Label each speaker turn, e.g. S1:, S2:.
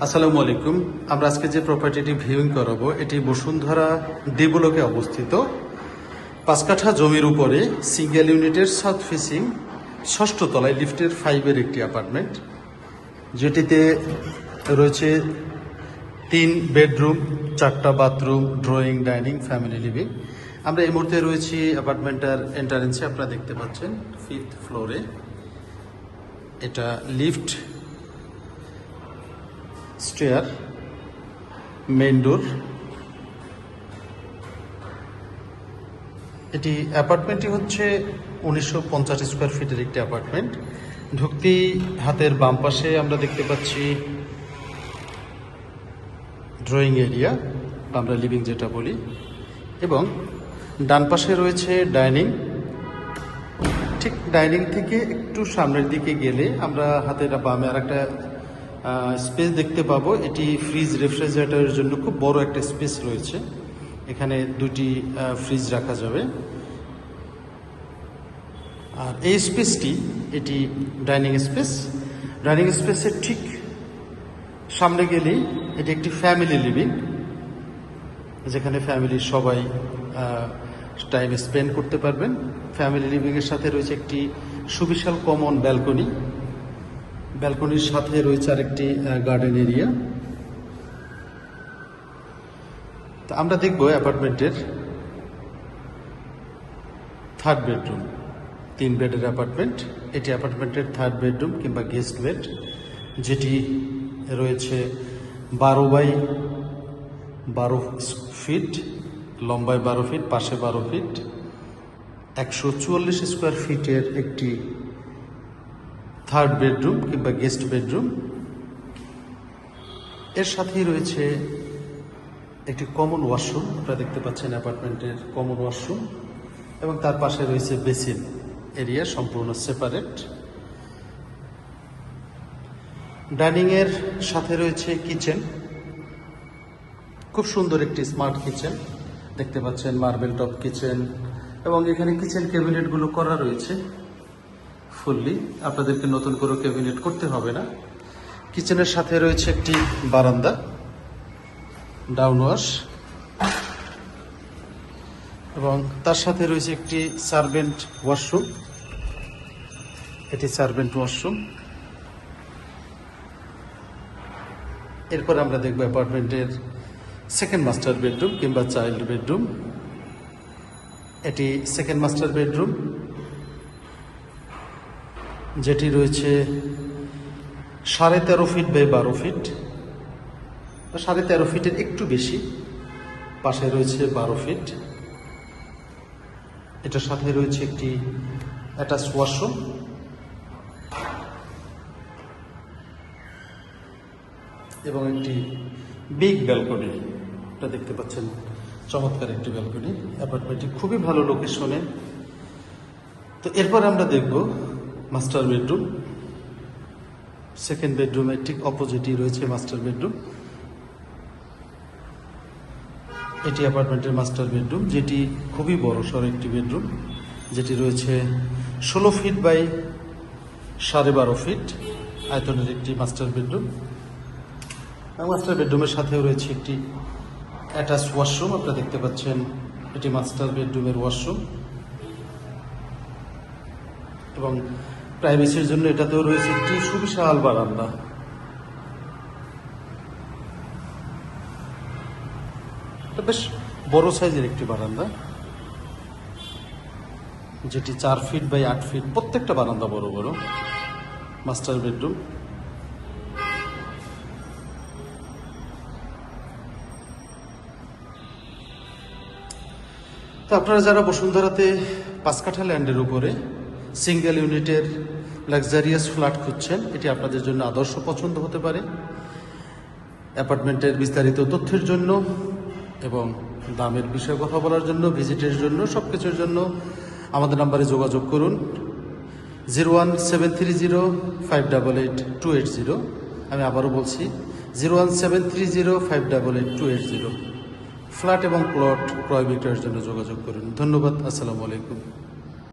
S1: আসসালামু আলাইকুম। আমরা আজকে যে প্রপার্টিটি ভিউইং করাবো এটি বসুন্ধরা ডি ব্লকে অবস্থিত 5 কাঠা জমির উপরে সিঙ্গেল ইউনিটের সাউথ ফেসিং 6ষ্ঠ তলায় লিফটের 5-এর একটি অ্যাপার্টমেন্ট, যেটিতে রয়েছে 3 বেডরুম, 4টা bathroom, drawing, dining, family living. আমরা এই মুহূর্তে রয়েছি অ্যাপার্টমেন্টের এন্ট্রান্সে, আপনারা দেখতে পাচ্ছেন 5th ফ্লোরে। এটা লিফট, স্টেয়ার, মেইন ডোর। এটি অ্যাপার্টমেন্টটি হচ্ছে 1950 স্কোয়ার ফিটের একটি অ্যাপার্টমেন্ট। ঢুকতেই হাতের বাম পাশে আমরা দেখতে পাচ্ছি ড্রয়িং এরিয়া, আমরা লিভিং যেটা বলি, এবং ডান পাশে রয়েছে ডাইনিং। ঠিক ডাইনিং থেকে একটু সামনের দিকে গেলে আমরা হাতের বামে আর একটা স্পেস দেখতে পাবো। এটি ফ্রিজ, রেফ্রিজারেটরের জন্য খুব বড় একটা স্পেস রয়েছে। এখানে 2টি ফ্রিজ রাখা যাবে। আর এই স্পেসটি, এটি ডাইনিং স্পেস। ডাইনিং স্পেসের ঠিক সামনে গেলেই এটি একটি ফ্যামিলি লিভিং, যেখানে ফ্যামিলির সবাই টাইম স্পেন্ড করতে পারবেন। ফ্যামিলি লিভিংয়ের সাথে রয়েছে একটি সুবিশাল কমন ব্যালকনি। ব্যালকনির সাথে রয়েছে আরেকটি গার্ডেন এরিয়া। তো আমরা দেখব অ্যাপার্টমেন্টের 3rd বেডরুম। 3 বেডের অ্যাপার্টমেন্ট। এটি অ্যাপার্টমেন্টের 3rd বেডরুম কিংবা গেস্ট বেড, যেটি রয়েছে 12 বাই 12 ফিট, লম্বায় 12 ফিট, পাশে 12 ফিট, 144 স্কোয়ার ফিটের একটি 3rd বেডরুম কিংবা গেস্ট বেডরুম। এর সাথেই রয়েছে একটি কমন ওয়াশরুম, আপনারা দেখতে পাচ্ছেন অ্যাপার্টমেন্টের কমন ওয়াশরুম, এবং তার পাশে রয়েছে বেসিন এরিয়া, সম্পূর্ণ সেপারেট। ডাইনিংয়ের সাথে রয়েছে কিচেন, খুব সুন্দর একটি স্মার্ট কিচেন দেখতে পাচ্ছেন, মার্বেল টপ কিচেন, এবং এখানে কিচেন ক্যাবিনেটগুলো করা রয়েছে ফুললি। আপনাদেরকে নতুন করে ক্যাবিনেট করতে হবে না। কিচেনের সাথে রয়েছে একটি বারান্দা, ডাউন ওয়াশ, এবং তার সাথে রয়েছে একটি সার্ভেন্ট ওয়াশরুম। এটি সার্ভেন্ট ওয়াশরুম। এরপর আমরা দেখব অ্যাপার্টমেন্টের 2nd মাস্টার বেডরুম কিংবা চাইল্ড বেডরুম। এটি 2nd মাস্টার বেডরুম, যেটি রয়েছে 13.5 ফিট বাই 12 ফিট, 13.5 ফিটের একটু বেশি। পাশে রয়েছে 12 ফিট। এটার সাথে রয়েছে একটি অ্যাটাচ ওয়াশরুম এবং একটি বিগ ব্যালকনি। এটা দেখতে পাচ্ছেন, চমৎকার একটি ব্যালকনি। অ্যাপার্টমেন্টটি খুবই ভালো লোকেশনে। তো এরপর আমরা দেখব মাস্টার বেডরুম। 2nd বেডরুমের ঠিক অপোজিটই রয়েছে মাস্টার বেডরুম। এটি অ্যাপার্টমেন্টের মাস্টার বেডরুম, যেটি খুবই বড়সড় একটি বেডরুম, যেটি রয়েছে 16 ফিট বাই 12.5 ফিট আয়তনের একটি মাস্টার বেডরুম। মাস্টার বেডরুমের সাথেও রয়েছে একটি অ্যাটাচ ওয়াশরুম, আপনারা দেখতে পাচ্ছেন এটি মাস্টার বেডরুমের ওয়াশরুম, এবং প্রাইভেসির জন্য এটাতেও রয়েছে একটি সুবিশাল বারান্দা। বেশ বড় সাইজের একটি বারান্দা, যেটি 4 ফিট বাই 8 ফিট, প্রত্যেকটা বারান্দা বড় বড়। Master bedroom. তো আপনারা যারা বসুন্ধরাতে 5 কাঠা ল্যান্ডের উপরে সিঙ্গেল ইউনিটের লাক্সারিয়াস ফ্ল্যাট খুঁজছেন, এটি আপনাদের জন্য আদর্শ পছন্দ হতে পারে। অ্যাপার্টমেন্টের বিস্তারিত তথ্যের জন্য এবং দামের বিষয়ে কথা বলার জন্য, ভিজিটের জন্য, সব কিছুর জন্য আমাদের নাম্বারে যোগাযোগ করুন 01730588280। আমি আবারও বলছি 01730588280। ফ্ল্যাট এবং প্লট ক্রয় বিক্রয়ের জন্য যোগাযোগ করুন। ধন্যবাদ। আসসালামু আলাইকুম।